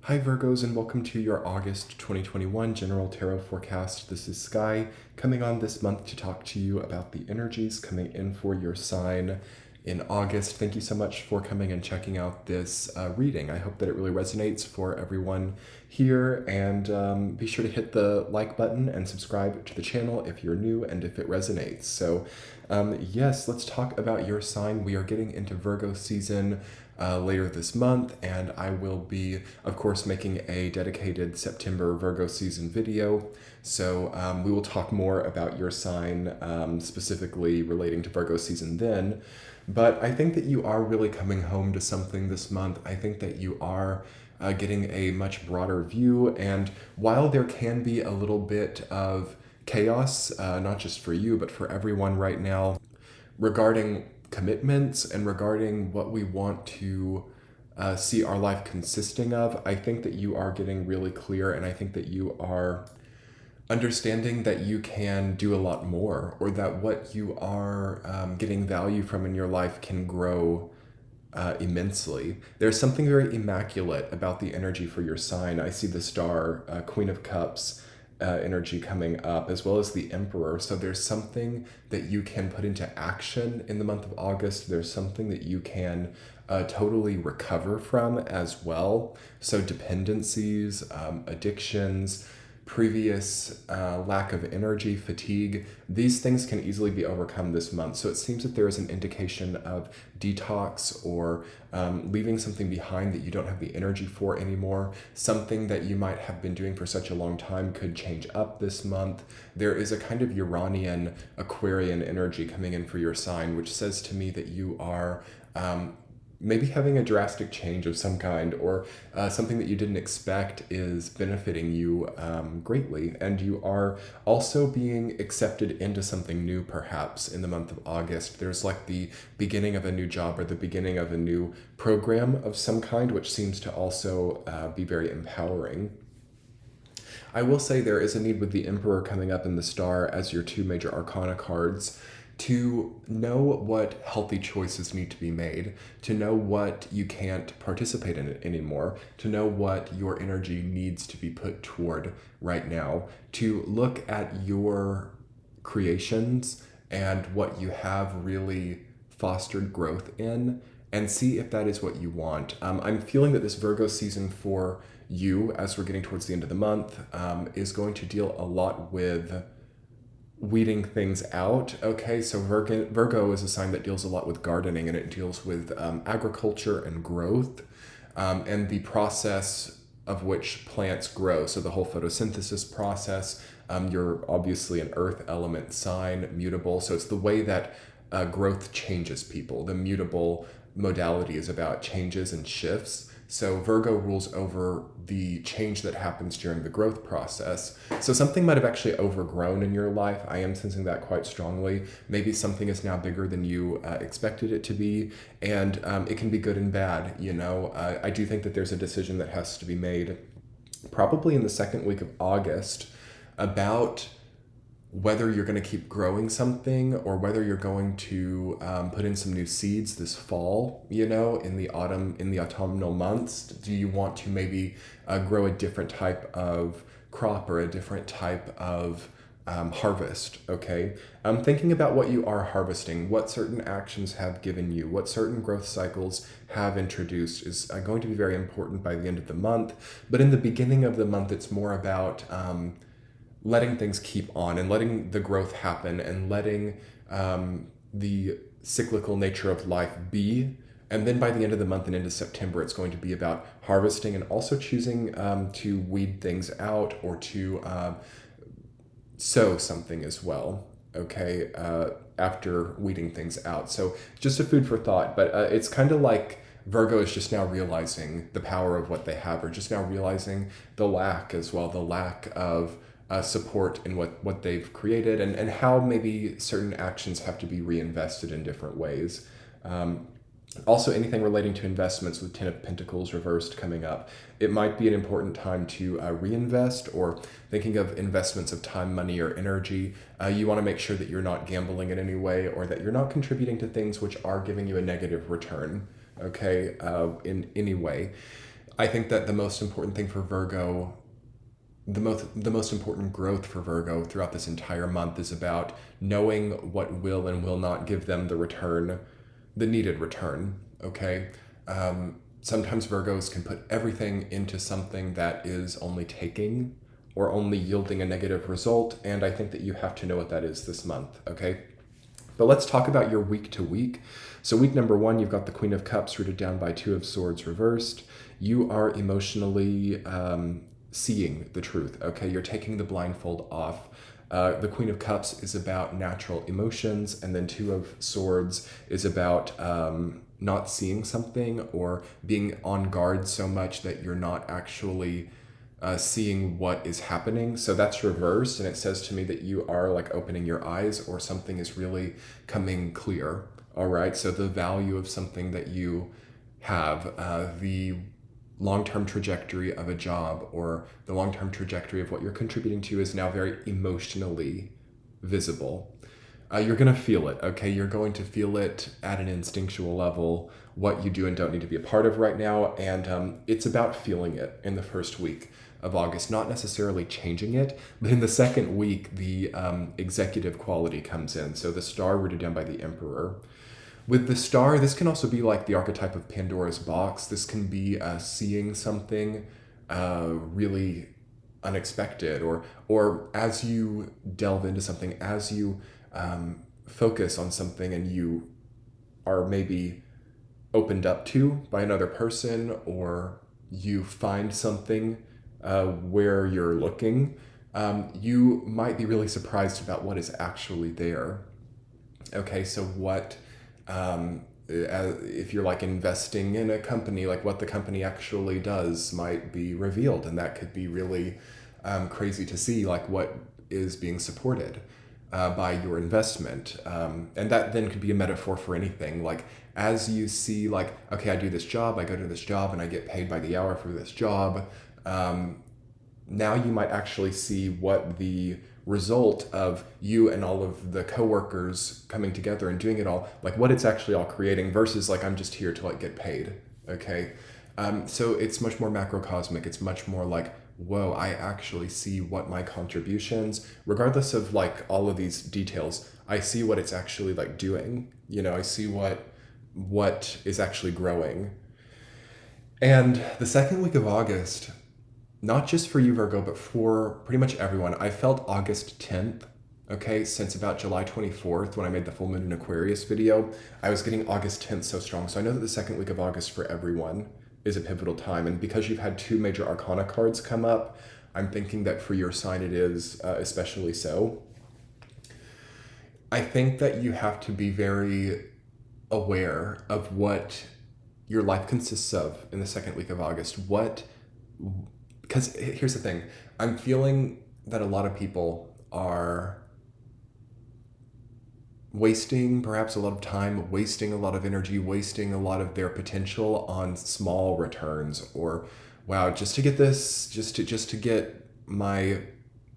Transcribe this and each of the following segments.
Hi Virgos, and welcome to your August 2021 General Tarot Forecast. This is Sky coming on this month to talk to you about the energies coming in for your sign in August. Thank you so much for coming and checking out this reading. I hope that it really resonates for everyone here, and be sure to hit the like button and subscribe to the channel if you're new and if it resonates. So yes, let's talk about your sign. We are getting into Virgo season later this month, and I will be, of course, making a dedicated September Virgo season video. So we will talk more about your sign, specifically relating to Virgo season then. But I think that you are really coming home to something this month. I think that you are getting a much broader view, and while there can be a little bit of chaos, not just for you, but for everyone right now, regarding commitments and regarding what we want to see our life consisting of, I think that you are getting really clear, and I think that you are understanding that you can do a lot more, or that what you are getting value from in your life can grow immensely. There's something very immaculate about the energy for your sign. I see the star, Queen of Cups, energy coming up, as well as the Emperor. So there's something that you can put into action in the month of August. There's something that you can totally recover from as well. So dependencies, addictions, previous lack of energy, fatigue, these things can easily be overcome this month. So it seems that there is an indication of detox, or leaving something behind that you don't have the energy for anymore. Something that you might have been doing for such a long time could change up this month. There is a kind of Uranian, Aquarian energy coming in for your sign, which says to me that you are maybe having a drastic change of some kind, or something that you didn't expect is benefiting you greatly. And you are also being accepted into something new, perhaps, in the month of August. There's like the beginning of a new job, or the beginning of a new program of some kind, which seems to also be very empowering. I will say there is a need with the Emperor coming up in the Star as your two major arcana cards, to know what healthy choices need to be made, to know what you can't participate in it anymore, to know what your energy needs to be put toward right now, to look at your creations and what you have really fostered growth in, and see if that is what you want. I'm feeling that this Virgo season for you, as we're getting towards the end of the month, is going to deal a lot with weeding things out. Okay, so Virgo is a sign that deals a lot with gardening, and it deals with agriculture and growth, and the process of which plants grow. So the whole photosynthesis process. You're obviously an earth element sign, mutable. So it's the way that growth changes people. The mutable modality is about changes and shifts. So Virgo rules over the change that happens during the growth process. So something might have actually overgrown in your life. I am sensing that quite strongly. Maybe something is now bigger than you expected it to be, and it can be good and bad. I do think that there's a decision that has to be made probably in the second week of August about whether you're going to keep growing something, or whether you're going to put in some new seeds this fall, in the autumnal months. Do you want to maybe grow a different type of crop, or a different type of harvest? Okay. Thinking about what you are harvesting, what certain actions have given you, what certain growth cycles have introduced, is going to be very important by the end of the month. But in the beginning of the month, it's more about letting things keep on, and letting the growth happen, and letting the cyclical nature of life be. And then by the end of the month and into September, it's going to be about harvesting, and also choosing to weed things out, or to sow something as well, okay, after weeding things out. So just a food for thought, but it's kind of like Virgo is just now realizing the power of what they have, or just now realizing the lack as well, the lack of support in what they've created, and how maybe certain actions have to be reinvested in different ways. Also, anything relating to investments, with Ten of Pentacles reversed coming up, it might be an important time to reinvest, or thinking of investments of time, money, or energy. You want to make sure that you're not gambling in any way, or that you're not contributing to things which are giving you a negative return, okay, in any way. I think that the most important thing for Virgo, the most important growth for Virgo throughout this entire month is about knowing what will and will not give them the return, the needed return. Okay. Sometimes Virgos can put everything into something that is only taking or only yielding a negative result, and I think that you have to know what that is this month. Okay. But let's talk about your week to week. So week number 1, you've got the Queen of Cups rooted down by 2 of Swords reversed. You are emotionally seeing the truth, okay? You're taking the blindfold off. The Queen of Cups is about natural emotions, and then 2 of Swords is about not seeing something or being on guard so much that you're not actually seeing what is happening. So that's reversed, and it says to me that you are like opening your eyes or something is really coming clear. All right, so the value of something that you have, the long-term trajectory of a job or the long-term trajectory of what you're contributing to is now very emotionally visible. You're going to feel it, okay? You're going to feel it at an instinctual level, what you do and don't need to be a part of right now, and it's about feeling it in the first week of August, not necessarily changing it, but in the second week, the executive quality comes in. So the star rooted down by the Emperor. With the star, this can also be like the archetype of Pandora's box. This can be seeing something really unexpected, or as you delve into something, as you focus on something and you are maybe opened up to by another person, or you find something where you're looking, you might be really surprised about what is actually there. Okay, so what, if you're like investing in a company, like what the company actually does might be revealed, and that could be really crazy to see, like what is being supported by your investment. And that then could be a metaphor for anything. Like as you see, like, okay, I do this job, I go to this job and I get paid by the hour for this job. Now you might actually see what the result of you and all of the coworkers coming together and doing it all, like what it's actually all creating versus like, I'm just here to like get paid. Okay. So it's much more macrocosmic. It's much more like, whoa, I actually see what my contributions, regardless of like all of these details, I see what it's actually like doing. You know, I see what is actually growing. And the second week of August, not just for you, Virgo, but for pretty much everyone, I felt August 10th, okay, since about July 24th when I made the full moon in Aquarius video, I was getting August 10th so strong. So I know that the second week of August for everyone is a pivotal time. And because you've had 2 major arcana cards come up, I'm thinking that for your sign it is especially so. I think that you have to be very aware of what your life consists of in the second week of August. Because here's the thing, I'm feeling that a lot of people are wasting perhaps a lot of time, wasting a lot of energy, wasting a lot of their potential on small returns, or wow, just to get this, just to get my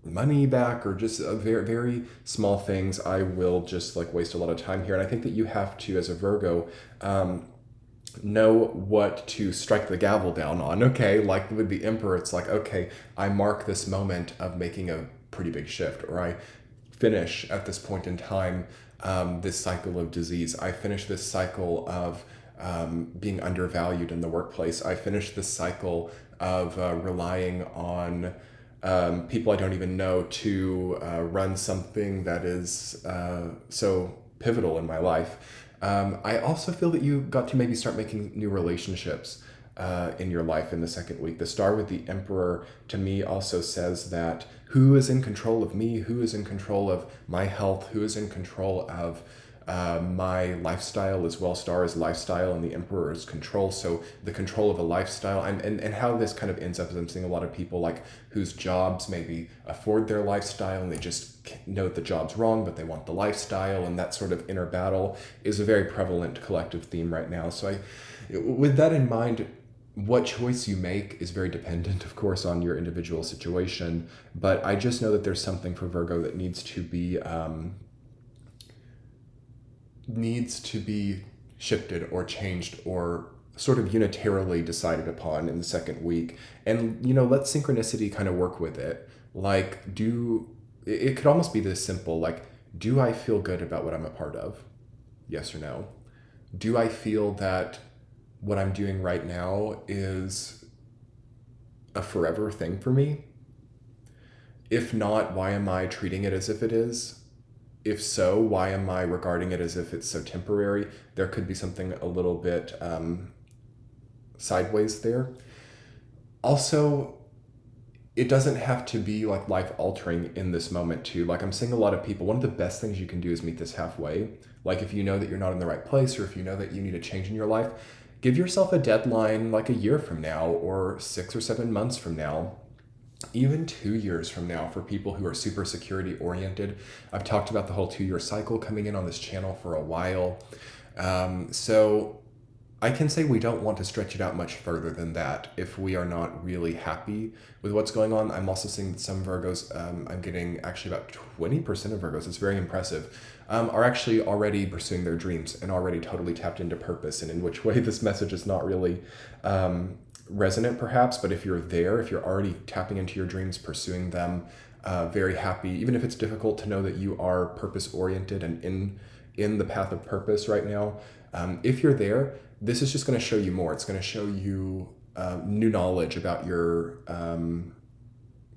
money back, or just a very, very small things. I will just like waste a lot of time here. And I think that you have to, as a Virgo, know what to strike the gavel down on. Okay, like with the Emperor, it's like, okay, I mark this moment of making a pretty big shift, or I finish at this point in time this cycle of disease. I finish this cycle of being undervalued in the workplace. I finish this cycle of relying on people I don't even know to run something that is so pivotal in my life. I also feel that you got to maybe start making new relationships in your life in the second week. The star with the Emperor to me also says that who is in control of me, who is in control of my health, who is in control of my lifestyle as well. Star is lifestyle and the Emperor is control. So the control of a lifestyle, and how this kind of ends up is I'm seeing a lot of people like whose jobs maybe afford their lifestyle and they just know that the job's wrong, but they want the lifestyle, and that sort of inner battle is a very prevalent collective theme right now. So with that in mind, what choice you make is very dependent, of course, on your individual situation. But I just know that there's something for Virgo that needs to be shifted or changed or sort of unitarily decided upon in the second week. And, let synchronicity kind of work with it. Like, it could almost be this simple, like, do I feel good about what I'm a part of? Yes or no? Do I feel that what I'm doing right now is a forever thing for me? If not, why am I treating it as if it is? If so, why am I regarding it as if it's so temporary? There could be something a little bit sideways there. Also, it doesn't have to be like life altering in this moment too. Like, I'm seeing a lot of people, one of the best things you can do is meet this halfway. Like, if you know that you're not in the right place, or if you know that you need a change in your life, give yourself a deadline like a year from now, or 6 or 7 months from now, even 2 years from now, for people who are super security oriented. I've talked about the whole 2-year cycle coming in on this channel for a while. So I can say we don't want to stretch it out much further than that if we are not really happy with what's going on. I'm also seeing that some Virgos, I'm getting actually about 20% of Virgos, it's very impressive, are actually already pursuing their dreams and already totally tapped into purpose, and in which way this message is not really resonant perhaps, but if you're there, if you're already tapping into your dreams, pursuing them, very happy, even if it's difficult to know that you are purpose oriented and in the path of purpose right now. If you're there, this is just going to show you more. It's going to show you new knowledge about your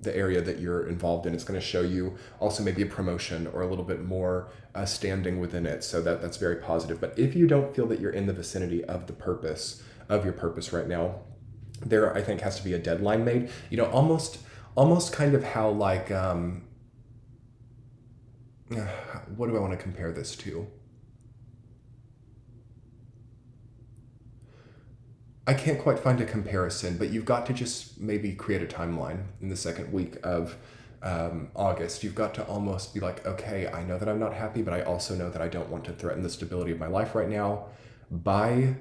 the area that you're involved in. It's going to show you also maybe a promotion or a little bit more standing within it. So that's very positive. But if you don't feel that you're in the vicinity of the purpose of your purpose right now, there, I think, has to be a deadline made. Almost kind of how, like, what do I want to compare this to? I can't quite find a comparison, but you've got to just maybe create a timeline in the second week of August. You've got to almost be like, okay, I know that I'm not happy, but I also know that I don't want to threaten the stability of my life right now. By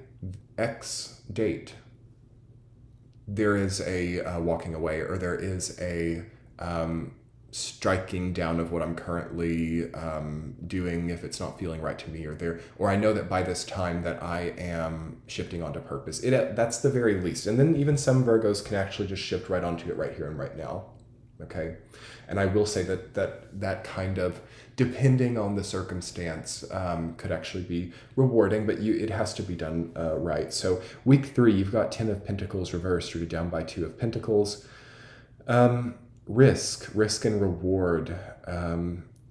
X date, there is a walking away, or there is a striking down of what I'm currently doing if it's not feeling right to me, or I know that by this time that I am shifting onto purpose. That's the very least. And then even some Virgos can actually just shift right onto it right here and right now. Okay. And I will say that kind of, depending on the circumstance, could actually be rewarding, but it has to be done right. So week 3, you've got 10 of Pentacles reversed, rooted down by 2 of Pentacles. Risk and reward.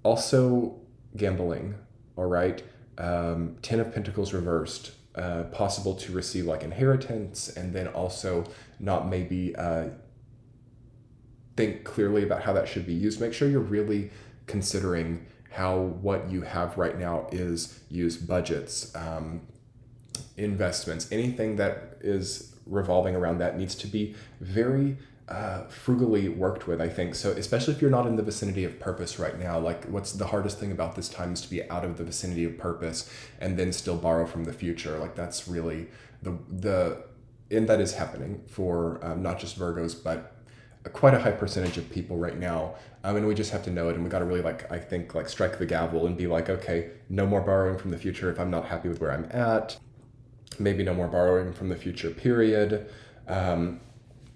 Also gambling, all right? 10 of Pentacles reversed. Possible to receive like inheritance, and then also not maybe think clearly about how that should be used. Make sure you're really considering how what you have right now is used. Budgets, investments, anything that is revolving around that needs to be very frugally worked with, I think. So especially if you're not in the vicinity of purpose right now, like, what's the hardest thing about this time is to be out of the vicinity of purpose and then still borrow from the future. Like, that's really and that is happening for not just Virgos, but quite a high percentage of people right now. And we just have to know it, and we got to really, I think, strike the gavel and be like, okay, no more borrowing from the future if I'm not happy with where I'm at. Maybe no more borrowing from the future, period.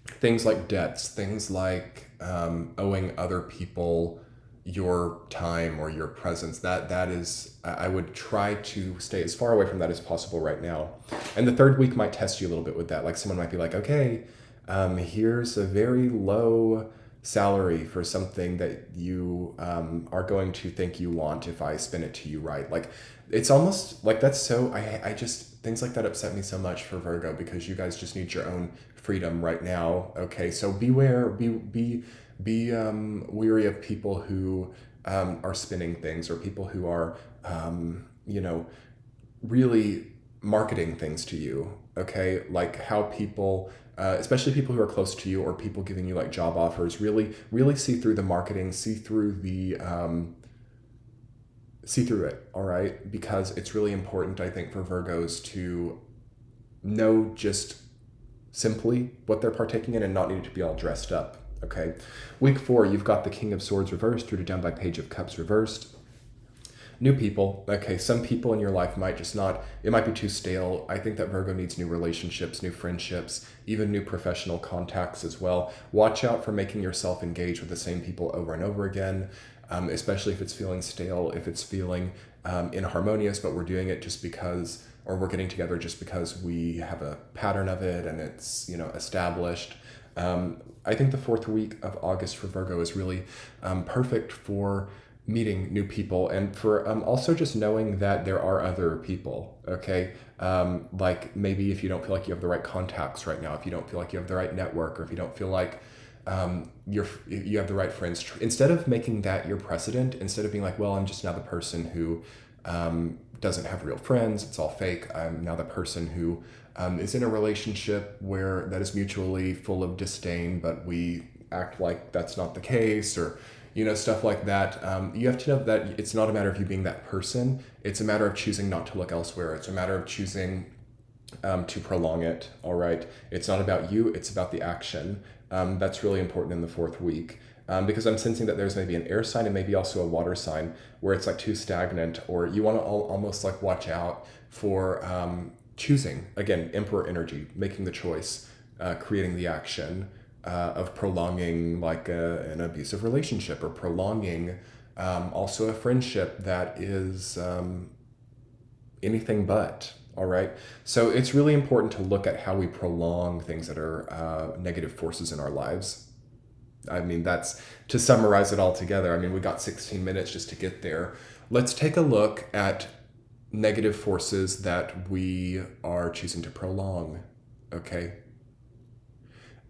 Things like debts, things like owing other people your time or your presence, that is, I would try to stay as far away from that as possible right now. And the third week might test you a little bit with that. Like, someone might be like, okay, here's a very low salary for something that you are going to think you want if I spin it to you right. Like, it's almost like that's so, I just, things like that upset me so much for Virgo, because you guys just need your own freedom right now. Okay, so beware, be weary of people who are spinning things, or people who are really marketing things to you. Okay, like how people, especially people who are close to you, or people giving you like job offers, really see through the marketing, see through it, all right? Because it's really important, I think, for Virgos to know just simply what they're partaking in and not need to be all dressed up, okay? Week 4, you've got the King of Swords reversed, rooted down by Page of Cups reversed. New people. Okay, some people in your life might just not, it might be too stale. I think that Virgo needs new relationships, new friendships, even new professional contacts as well. Watch out for making yourself engage with the same people over and over again, especially if it's feeling stale, if it's feeling inharmonious, but we're doing it just because, or we're getting together just because we have a pattern of it and it's, established. I think the fourth week of August for Virgo is really perfect for meeting new people and for also just knowing that there are other people, okay? Like maybe if you don't feel like you have the right contacts right now, if you don't feel like you have the right network, or if you don't feel like you have the right friends, instead of making that your precedent, instead of being like, well, I'm just now the person who doesn't have real friends, it's all fake. I'm now the person who is in a relationship where that is mutually full of disdain, but we act like that's not the case, or stuff like that. You have to know that it's not a matter of you being that person. It's a matter of choosing not to look elsewhere. It's a matter of choosing to prolong it. All right. It's not about you. It's about the action. That's really important in the fourth week. Because I'm sensing that there's maybe an air sign and maybe also a water sign where it's like too stagnant, or you want to almost like watch out for choosing, again, Emperor energy, making the choice, creating the action of prolonging like an abusive relationship, or prolonging also a friendship that is anything but. All right. So it's really important to look at how we prolong things that are negative forces in our lives. I mean, that's to summarize it all together. I mean, we got 16 minutes just to get there. Let's take a look at negative forces that we are choosing to prolong. Okay.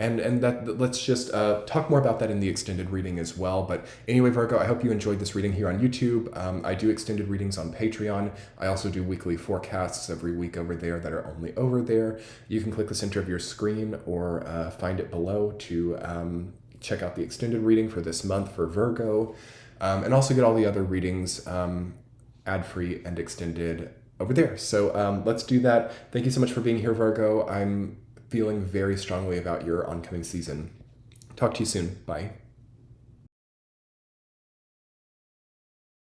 And that let's just talk more about that in the extended reading as well. But anyway, Virgo, I hope you enjoyed this reading here on YouTube. I do extended readings on Patreon. I also do weekly forecasts every week over there that are only over there. You can click the center of your screen or find it below to check out the extended reading for this month for Virgo, and also get all the other readings ad-free and extended over there. So let's do that. Thank you so much for being here, Virgo. I'm feeling very strongly about your oncoming season. Talk to you soon. Bye.